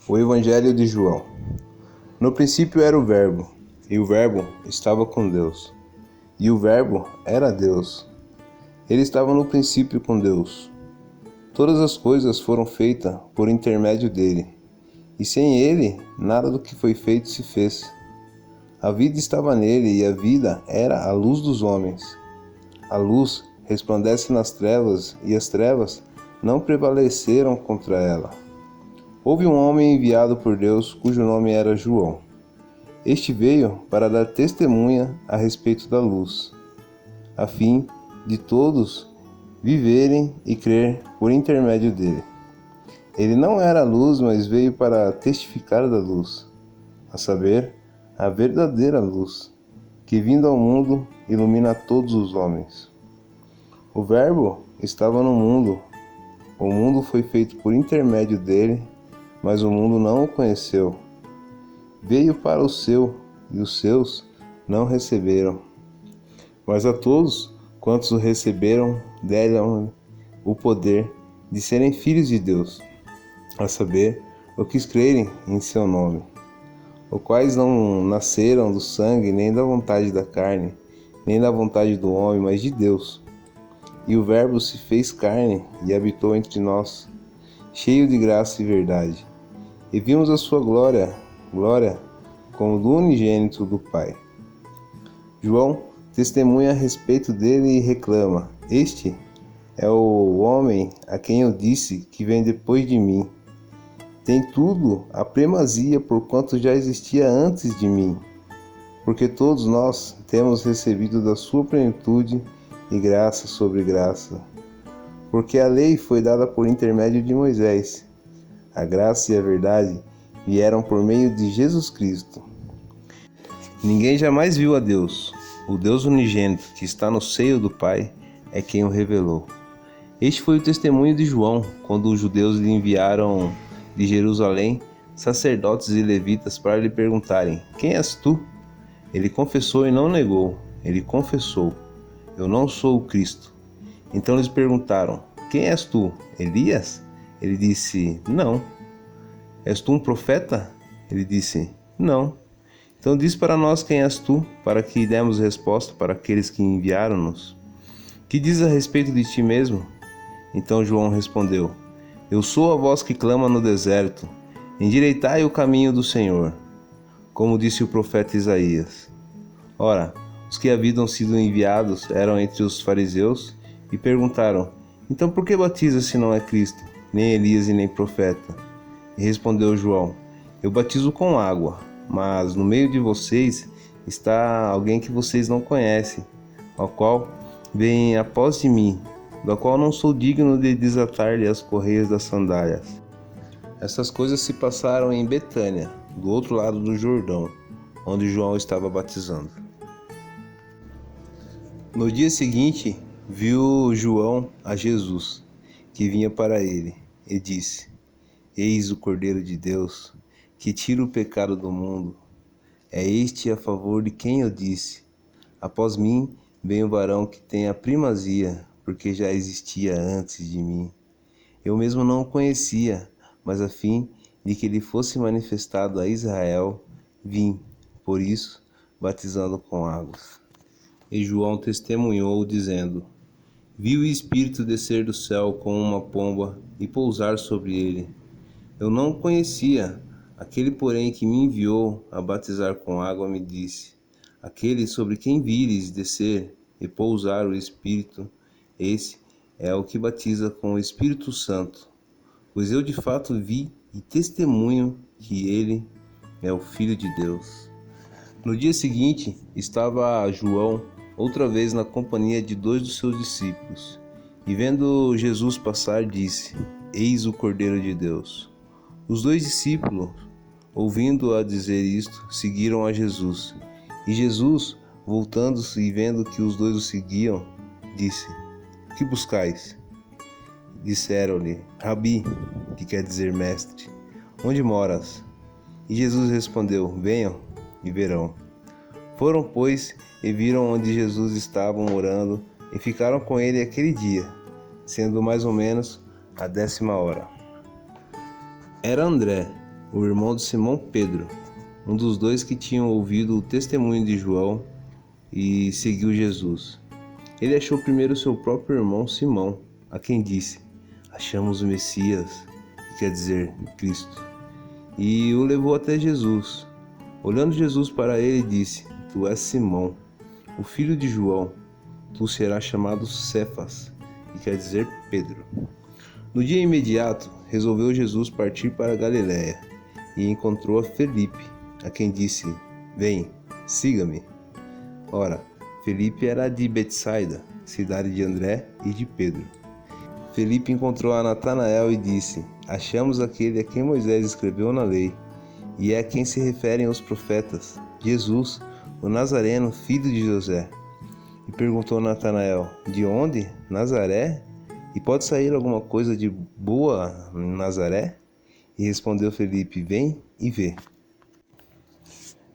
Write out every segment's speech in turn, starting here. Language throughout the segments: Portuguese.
O Evangelho de João. No princípio era o Verbo, e o Verbo estava com Deus, e o Verbo era Deus. Ele estava no princípio com Deus. Todas as coisas foram feitas por intermédio dele, e sem ele nada do que foi feito se fez. A vida estava nele, e a vida era a luz dos homens. A luz resplandece nas trevas, e as trevas não prevaleceram contra ela. Houve um homem enviado por Deus, cujo nome era João. Este veio para dar testemunha a respeito da luz, a fim de todos viverem e crer por intermédio dele. Ele não era a luz, mas veio para testificar da luz, a saber, a verdadeira luz, que vindo ao mundo ilumina todos os homens. O Verbo estava no mundo. O mundo foi feito por intermédio dele, mas o mundo não o conheceu. Veio para o seu, e os seus não receberam. Mas a todos quantos o receberam, deram o poder de serem filhos de Deus, a saber, os que crerem em seu nome, os quais não nasceram do sangue, nem da vontade da carne, nem da vontade do homem, mas de Deus. E o Verbo se fez carne e habitou entre nós, cheio de graça e verdade. E vimos a sua glória como do unigênito do Pai. João testemunha a respeito dele e reclama: Este é o homem a quem eu disse que vem depois de mim. Tem tudo a primazia, porquanto já existia antes de mim. Porque todos nós temos recebido da sua plenitude e graça sobre graça. Porque a lei foi dada por intermédio de Moisés. A graça e a verdade vieram por meio de Jesus Cristo. Ninguém jamais viu a Deus. O Deus unigênito que está no seio do Pai é quem o revelou. Este foi o testemunho de João, quando os judeus lhe enviaram de Jerusalém sacerdotes e levitas para lhe perguntarem: Quem és tu? Ele confessou e não negou. Ele confessou: Eu não sou o Cristo. Então eles perguntaram: Quem és tu? Elias? Ele disse: Não. És tu um profeta? Ele disse: Não. Então diz para nós quem és tu, para que demos resposta para aqueles que enviaram-nos. Que diz a respeito de ti mesmo? Então João respondeu: Eu sou a voz que clama no deserto, endireitai o caminho do Senhor, como disse o profeta Isaías. Ora, os que haviam sido enviados eram entre os fariseus e perguntaram: Então por que batiza se não é Cristo, nem Elias e nem profeta? E respondeu João: Eu batizo com água, mas no meio de vocês está alguém que vocês não conhecem, ao qual vem após de mim, do qual não sou digno de desatar-lhe as correias das sandálias. Essas coisas se passaram em Betânia, do outro lado do Jordão, onde João estava batizando. No dia seguinte, viu João a Jesus, que vinha para ele, e disse: Eis o Cordeiro de Deus, que tira o pecado do mundo. É este a favor de quem eu disse: Após mim vem o varão que tem a primazia, porque já existia antes de mim. Eu mesmo não o conhecia, mas a fim de que ele fosse manifestado a Israel, vim, por isso, batizando com águas. E João testemunhou, dizendo: Vi o Espírito descer do céu como uma pomba e pousar sobre ele. Eu não o conhecia. Aquele, porém, que me enviou a batizar com água me disse: Aquele sobre quem vires descer e pousar o Espírito, esse é o que batiza com o Espírito Santo. Pois eu de fato vi e testemunho que ele é o Filho de Deus. No dia seguinte, estava João outra vez na companhia de 2 dos seus discípulos, e vendo Jesus passar, disse: Eis o Cordeiro de Deus. Os 2 discípulos, ouvindo-a dizer isto, seguiram a Jesus. E Jesus, voltando-se e vendo que os 2 o seguiam, disse: Que buscais? Disseram-lhe: Rabi, que quer dizer mestre, onde moras? E Jesus respondeu: Venham e verão. Foram, pois, e viram onde Jesus estava morando, e ficaram com ele aquele dia, sendo mais ou menos a 10ª hora. Era André, o irmão de Simão Pedro, um dos dois que tinham ouvido o testemunho de João e seguiu Jesus. Ele achou primeiro seu próprio irmão Simão, a quem disse: "Achamos o Messias", que quer dizer Cristo, e o levou até Jesus. Olhando Jesus para ele, disse: "Tu és Simão, o filho de João, tu serás chamado Cefas", que quer dizer Pedro. No dia imediato, resolveu Jesus partir para a Galiléia e encontrou a Felipe, a quem disse: "Vem, siga-me". Ora, Felipe era de Betsaida, cidade de André e de Pedro. Felipe encontrou a Natanael e disse: "Achamos aquele a quem Moisés escreveu na lei, e é a quem se referem os profetas, Jesus, o Nazareno, filho de José". E perguntou a Natanael: "De onde? Nazaré? E pode sair alguma coisa de boa em Nazaré?" E respondeu Felipe: "Vem e vê".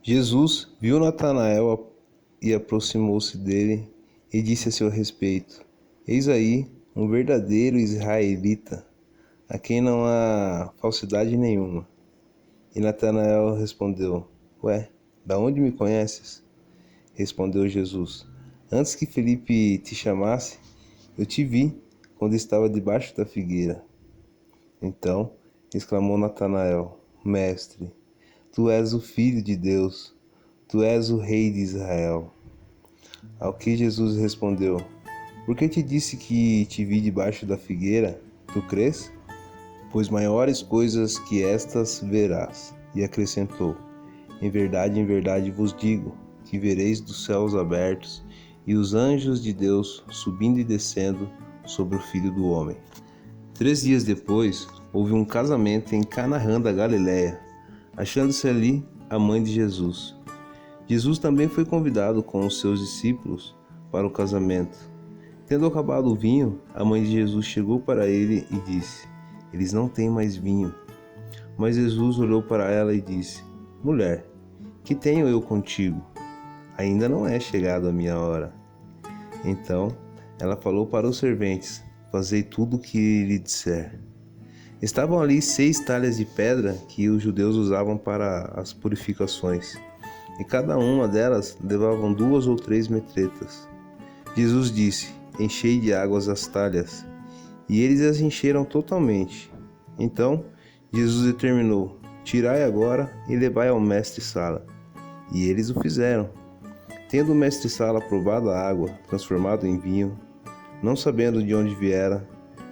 Jesus viu Natanael e aproximou-se dele e disse a seu respeito: "Eis aí um verdadeiro israelita, a quem não há falsidade nenhuma". E Natanael respondeu: "Ué, da onde me conheces?" Respondeu Jesus: "Antes que Felipe te chamasse, eu te vi quando estava debaixo da figueira". Então exclamou Natanael: "Mestre, tu és o Filho de Deus, tu és o Rei de Israel". Ao que Jesus respondeu: "Por que te disse que te vi debaixo da figueira? Tu crês? Pois maiores coisas que estas verás". E acrescentou: em verdade vos digo, que vereis dos céus abertos e os anjos de Deus subindo e descendo sobre o Filho do Homem. 3 dias depois, houve um casamento em Canaã da Galiléia, achando-se ali a mãe de Jesus. Jesus também foi convidado com os seus discípulos para o casamento. Tendo acabado o vinho, a mãe de Jesus chegou para ele e disse: "Eles não têm mais vinho". Mas Jesus olhou para ela e disse: "Mulher, que tenho eu contigo? Ainda não é chegada a minha hora". Então ela falou para os serventes: "Fazei tudo o que lhe disser". Estavam ali 6 talhas de pedra que os judeus usavam para as purificações, e cada uma delas levavam 2 ou 3 metretas. Jesus disse: "Enchei de águas as talhas", e eles as encheram totalmente. Então Jesus determinou: "Tirai agora e levai ao mestre-sala". E eles o fizeram. Tendo o mestre-sala provado a água, transformado em vinho, não sabendo de onde viera,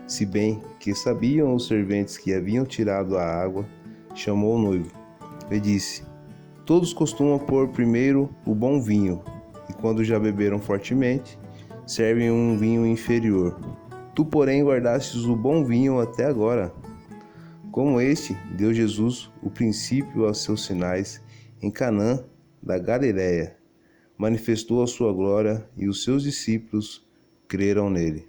se bem que sabiam os serventes que haviam tirado a água, chamou o noivo e disse: "Todos costumam pôr primeiro o bom vinho, e quando já beberam fortemente, servem um vinho inferior. Tu, porém, guardastes o bom vinho até agora". Como este, deu Jesus o princípio aos seus sinais em Canaã da Galiléia, manifestou a sua glória e os seus discípulos creram nele.